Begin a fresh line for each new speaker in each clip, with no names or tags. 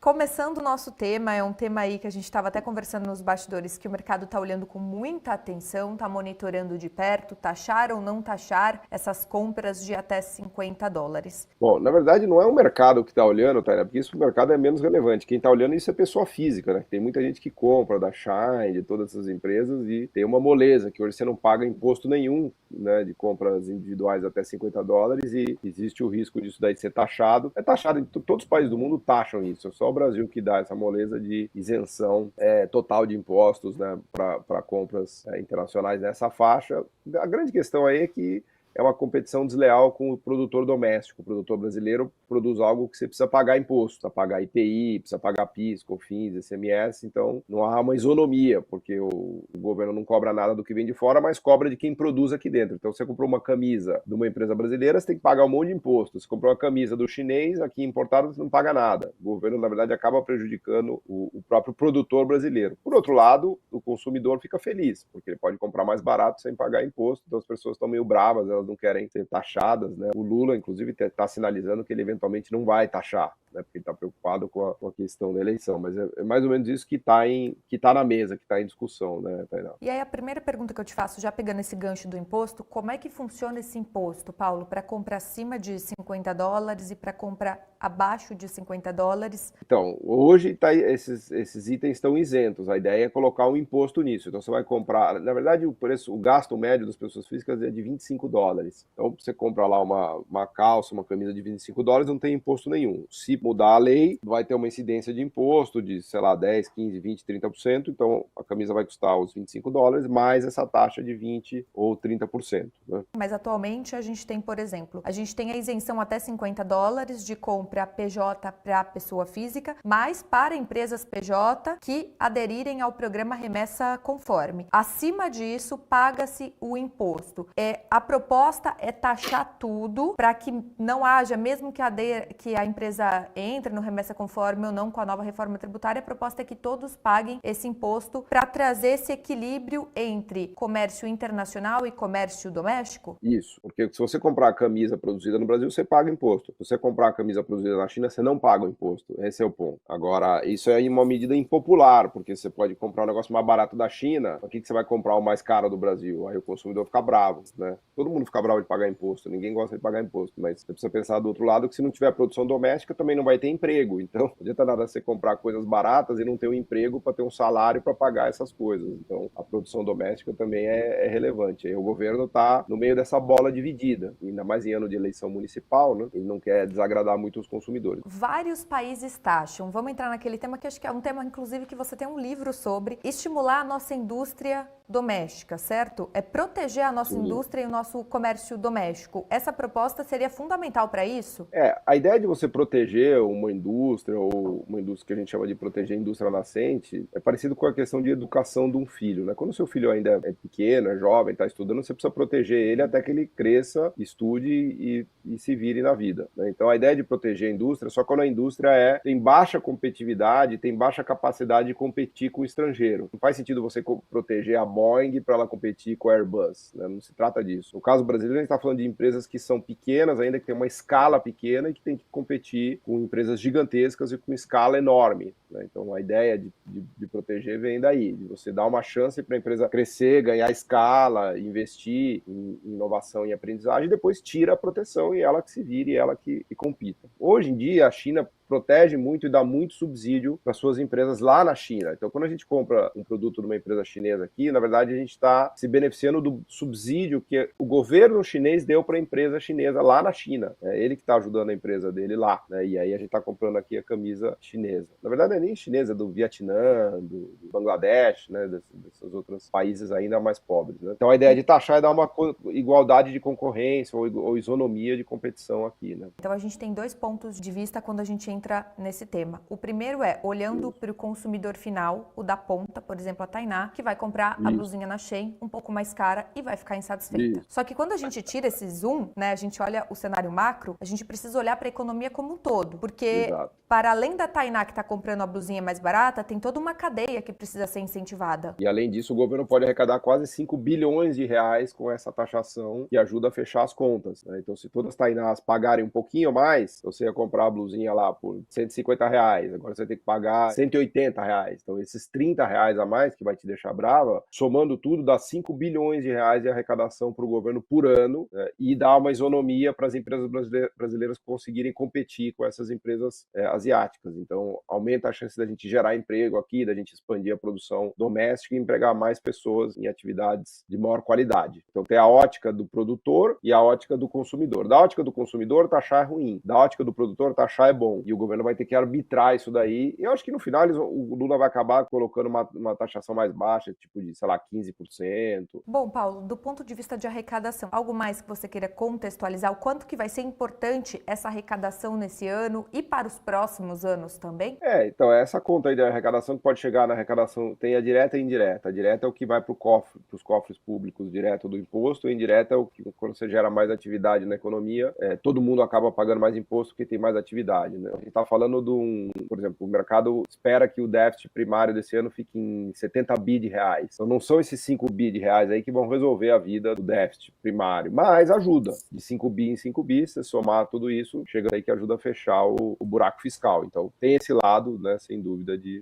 Começando o nosso tema, é um tema aí que a gente estava até conversando nos bastidores, que o mercado está olhando com muita atenção, está monitorando de perto, taxar ou não taxar essas compras de até $50.
Bom, na verdade não é o mercado que está olhando, Tainá, porque isso o mercado é menos relevante. Quem está olhando isso é pessoa física, né? Tem muita gente que compra da Shine, de todas essas empresas e tem uma moleza, que hoje você não paga imposto nenhum, né, de compras individuais até $50 e existe o risco disso daí ser taxado. É taxado, todos os países do mundo taxam isso, é só o Brasil que dá essa moleza de isenção total de impostos, né, para compras internacionais nessa faixa. A grande questão aí é que é uma competição desleal com o produtor doméstico. O produtor brasileiro produz algo que você precisa pagar imposto, precisa pagar IPI, precisa pagar PIS, COFINS, ICMS, então não há uma isonomia, porque o governo não cobra nada do que vem de fora, mas cobra de quem produz aqui dentro. Então você comprou uma camisa de uma empresa brasileira, você tem que pagar um monte de imposto. Se comprou uma camisa do chinês, aqui importada, você não paga nada. O governo, na verdade, acaba prejudicando o próprio produtor brasileiro. Por outro lado, o consumidor fica feliz, porque ele pode comprar mais barato sem pagar imposto, então as pessoas estão meio bravas, elas não querem ser taxadas, né? O Lula, inclusive, está sinalizando que ele eventualmente não vai taxar, né? Porque ele está preocupado com a questão da eleição. Mas é mais ou menos isso que está na mesa, que está em discussão, né, Tainá?
E aí a primeira pergunta que eu te faço, já pegando esse gancho do imposto, como é que funciona esse imposto, Paulo, para compra acima de $50 e para compra abaixo de $50?
Então, hoje esses itens estão isentos. A ideia é colocar um imposto nisso. Então, você vai comprar. Na verdade, o gasto médio das pessoas físicas é de $25. Então, você compra lá uma calça, uma camisa de $25, não tem imposto nenhum. Se mudar a lei, vai ter uma incidência de imposto de, sei lá, 10, 15, 20, 30%. Então, a camisa vai custar os $25, mais essa taxa de 20 ou 30%. Né?
Mas atualmente a gente tem, por exemplo, a gente tem a isenção até $50 de compra PJ para pessoa física, mas para empresas PJ que aderirem ao programa Remessa Conforme. Acima disso, paga-se o imposto. A proposta é taxar tudo para que não haja, mesmo que a empresa entre no Remessa Conforme ou não com a nova reforma tributária, a proposta é que todos paguem esse imposto para trazer esse equilíbrio entre comércio internacional e comércio doméstico?
Isso, porque se você comprar a camisa produzida no Brasil, você paga imposto. Se você comprar a camisa produzida na China, você não paga o imposto. Esse é o ponto. Agora, isso é uma medida impopular, porque você pode comprar um negócio mais barato da China, por que você vai comprar o mais caro do Brasil? Aí o consumidor fica bravo, né? Todo mundo fica bravo de pagar imposto, ninguém gosta de pagar imposto, mas você precisa pensar do outro lado que se não tiver produção doméstica, também não vai ter emprego. Então, não adianta nada você comprar coisas baratas e não ter um emprego para ter um salário para pagar essas coisas. Então, a produção doméstica também é relevante. Aí o governo está no meio dessa bola dividida, ainda mais em ano de eleição municipal, né? Ele não quer desagradar muito os consumidores.
Vários países taxam. Vamos entrar naquele tema que acho que é um tema, inclusive, que você tem um livro sobre estimular a nossa indústria doméstica, certo? É proteger a nossa indústria e o nosso comércio doméstico. Essa proposta seria fundamental para isso?
A ideia de você proteger uma indústria, ou uma indústria que a gente chama de proteger a indústria nascente, é parecido com a questão de educação de um filho, né? Quando o seu filho ainda é pequeno, é jovem, está estudando, você precisa proteger ele até que ele cresça, estude e se vire na vida, né? Então a ideia de proteger a indústria, só quando a indústria tem baixa competitividade, tem baixa capacidade de competir com o estrangeiro. Não faz sentido você proteger a Boeing para ela competir com a Airbus, né? Não se trata disso. No caso brasileiro, a gente está falando de empresas que são pequenas ainda, que tem uma escala pequena e que tem que competir com empresas gigantescas e com escala enorme, né? Então a ideia de proteger vem daí, de você dar uma chance para a empresa crescer, ganhar escala, investir em inovação e aprendizagem, e depois tira a proteção e ela que se vire, ela que compita. Hoje em dia, a China protege muito e dá muito subsídio para suas empresas lá na China. Então, quando a gente compra um produto de uma empresa chinesa aqui, na verdade, a gente está se beneficiando do subsídio que o governo chinês deu para a empresa chinesa lá na China. É ele que está ajudando a empresa dele lá, né? E aí a gente está comprando aqui a camisa chinesa. Na verdade, não é nem chinesa, é do Vietnã, do Bangladesh, né? Desses outros países ainda mais pobres, né? Então, a ideia de taxar é dar uma igualdade de concorrência ou isonomia de competição aqui, né?
Então, a gente tem dois pontos de vista quando a gente entra nesse tema. O primeiro é olhando para o consumidor final, o da ponta, por exemplo, a Tainá, que vai comprar a blusinha na Shein um pouco mais cara e vai ficar insatisfeita. Só que quando a gente tira esse zoom, né, a gente olha o cenário macro, a gente precisa olhar para a economia como um todo, porque para além da Tainá que está comprando a blusinha mais barata, tem toda uma cadeia que precisa ser incentivada.
E além disso, o governo pode arrecadar quase 5 bilhões de reais com essa taxação que ajuda a fechar as contas, né? Então, se todas as Tainás pagarem um pouquinho mais, você ia comprar a blusinha lá por por R$ 150, agora você vai ter que pagar R$ 180. Então, esses R$ 30 a mais que vai te deixar brava, somando tudo, dá R$ 5 bilhões de arrecadação para o governo por ano, né, e dá uma isonomia para as empresas brasileiras conseguirem competir com essas empresas asiáticas. Então, aumenta a chance da gente gerar emprego aqui, da gente expandir a produção doméstica e empregar mais pessoas em atividades de maior qualidade. Então, tem a ótica do produtor e a ótica do consumidor. Da ótica do consumidor, taxar é ruim. Da ótica do produtor, taxar é bom. E o governo vai ter que arbitrar isso daí. Eu acho que no final o Lula vai acabar colocando uma taxação mais baixa, tipo de, sei lá, 15%.
Bom, Paulo, do ponto de vista de arrecadação, algo mais que você queira contextualizar? O quanto que vai ser importante essa arrecadação nesse ano e para os próximos anos também?
Então essa conta aí de arrecadação que pode chegar na arrecadação, tem a direta e a indireta. A direta é o que vai para os cofres públicos direto do imposto, e a indireta é o que, quando você gera mais atividade na economia, todo mundo acaba pagando mais imposto porque tem mais atividade, né? A gente está falando por exemplo, o mercado espera que o déficit primário desse ano fique em 70 bi de reais. Então não são esses 5 bi de reais aí que vão resolver a vida do déficit primário, mas ajuda. De 5 bi em 5 bi, se somar tudo isso, chega aí que ajuda a fechar o buraco fiscal. Então tem esse lado, né, sem dúvida, de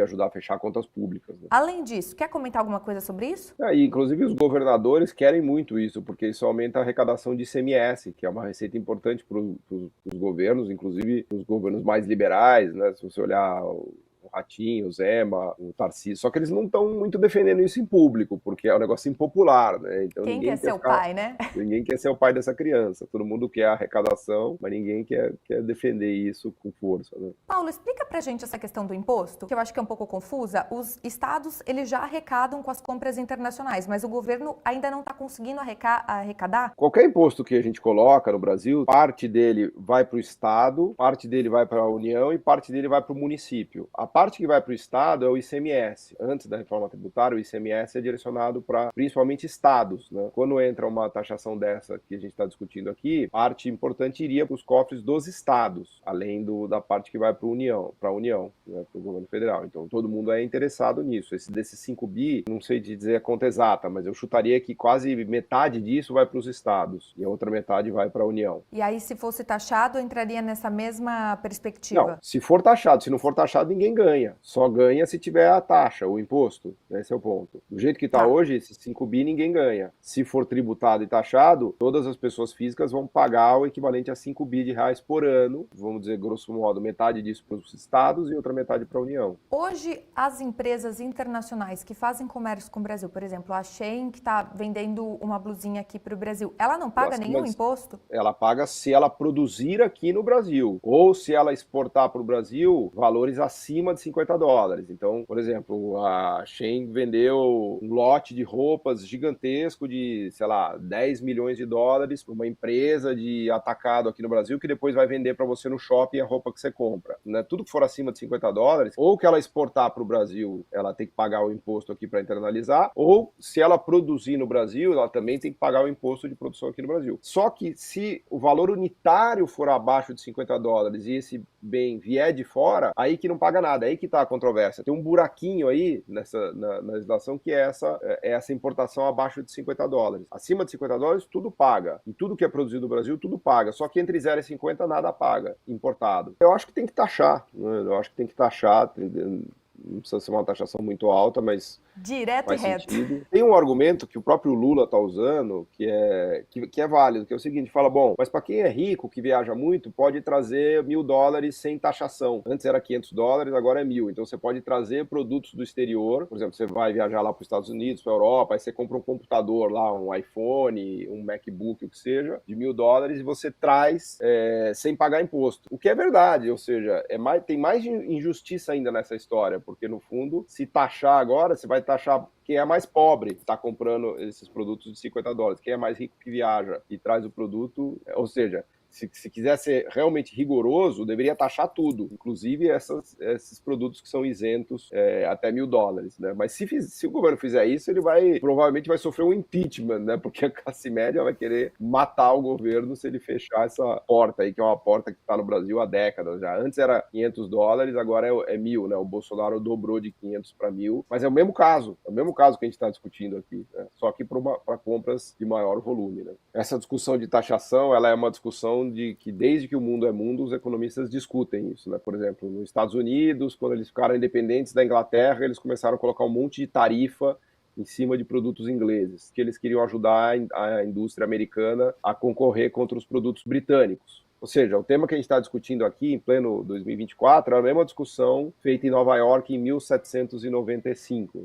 ajudar a fechar contas públicas, né?
Além disso, quer comentar alguma coisa sobre isso?
Inclusive os governadores querem muito isso, porque isso aumenta a arrecadação de ICMS, que é uma receita importante para os governos, inclusive os governos mais liberais, né? Se você olhar o Ratinho, o Zema, o Tarcísio, só que eles não estão muito defendendo isso em público, porque é um negócio impopular, né? Então,
Quem quer ser o pai, né?
Ninguém quer ser o pai dessa criança. Todo mundo quer arrecadação, mas ninguém quer defender isso com força, né?
Paulo, explica pra gente essa questão do imposto, que eu acho que é um pouco confusa. Os estados, eles já arrecadam com as compras internacionais, mas o governo ainda não está conseguindo arrecadar?
Qualquer imposto que a gente coloca no Brasil, parte dele vai para o estado, parte dele vai para a União e parte dele vai para o município. A parte que vai para o estado é o ICMS. Antes da reforma tributária, o ICMS é direcionado para principalmente estados, né? Quando entra uma taxação dessa que a gente está discutindo aqui, parte importante iria para os cofres dos estados, além da parte que vai para a União, né, para o governo federal. Então todo mundo é interessado nisso. Desses 5 bi, não sei te dizer a conta exata, mas eu chutaria que quase metade disso vai para os estados e a outra metade vai para a União.
E aí, se fosse taxado, entraria nessa mesma perspectiva?
Não, se for taxado. Se não for taxado, ninguém ganha. Só ganha se tiver a taxa, o imposto. Esse é o ponto. Do jeito que está hoje, esses 5 bi ninguém ganha. Se for tributado e taxado, todas as pessoas físicas vão pagar o equivalente a 5 bi de reais por ano. Vamos dizer, grosso modo, metade disso para os estados e outra metade para a União.
Hoje, as empresas internacionais que fazem comércio com o Brasil, por exemplo, a Shein, que está vendendo uma blusinha aqui para o Brasil, ela não paga nenhum imposto?
Ela paga se ela produzir aqui no Brasil, ou se ela exportar para o Brasil valores acima de $50. Então, por exemplo, a Shein vendeu um lote de roupas gigantesco de, sei lá, $10 milhões para uma empresa de atacado aqui no Brasil que depois vai vender para você no shopping a roupa que você compra, né? Tudo que for acima de $50, ou que ela exportar para o Brasil, ela tem que pagar o imposto aqui para internalizar, ou se ela produzir no Brasil, ela também tem que pagar o imposto de produção aqui no Brasil. Só que se o valor unitário for abaixo de $50 e esse bem vier de fora, aí que não paga nada, aí que está a controvérsia. Tem um buraquinho aí na legislação que é essa importação abaixo de $50. Acima de $50, tudo paga. E tudo que é produzido no Brasil, tudo paga. Só que entre 0 e 50, nada paga, importado. Eu acho que tem que taxar, né? Eu acho que tem que taxar, não precisa ser uma taxação muito alta, mas
direto e reto.
Sentido. Tem um argumento que o próprio Lula está usando que é válido, que é o seguinte, fala, bom, mas para quem é rico, que viaja muito, pode trazer $1.000 sem taxação. Antes era $500, agora é 1.000. Então você pode trazer produtos do exterior, por exemplo, você vai viajar lá para os Estados Unidos, para a Europa, aí você compra um computador lá, um iPhone, um MacBook, o que seja, de $1.000 e você traz sem pagar imposto. O que é verdade, ou seja, tem mais injustiça ainda nessa história, porque no fundo, se taxar agora, você vai taxar quem é mais pobre que está comprando esses produtos de $50. Quem é mais rico que viaja e traz o produto, ou seja, se quiser ser realmente rigoroso, deveria taxar tudo, inclusive esses produtos que são isentos até $1.000, né? Mas se o governo fizer isso, ele provavelmente vai sofrer um impeachment, né? Porque a classe média vai querer matar o governo se ele fechar essa porta aí, que é uma porta que está no Brasil há décadas já. Antes era $500, agora é 1.000, né? O Bolsonaro dobrou de 500 para 1.000, mas é o mesmo caso que a gente está discutindo aqui, né? Só que para compras de maior volume, né? Essa discussão de taxação, ela é uma discussão questão de que desde que o mundo é mundo, os economistas discutem isso, né? Por exemplo, nos Estados Unidos, quando eles ficaram independentes da Inglaterra, eles começaram a colocar um monte de tarifa em cima de produtos ingleses, que eles queriam ajudar a indústria americana a concorrer contra os produtos britânicos. Ou seja, o tema que a gente está discutindo aqui, em pleno 2024, é a mesma discussão feita em Nova York em 1795.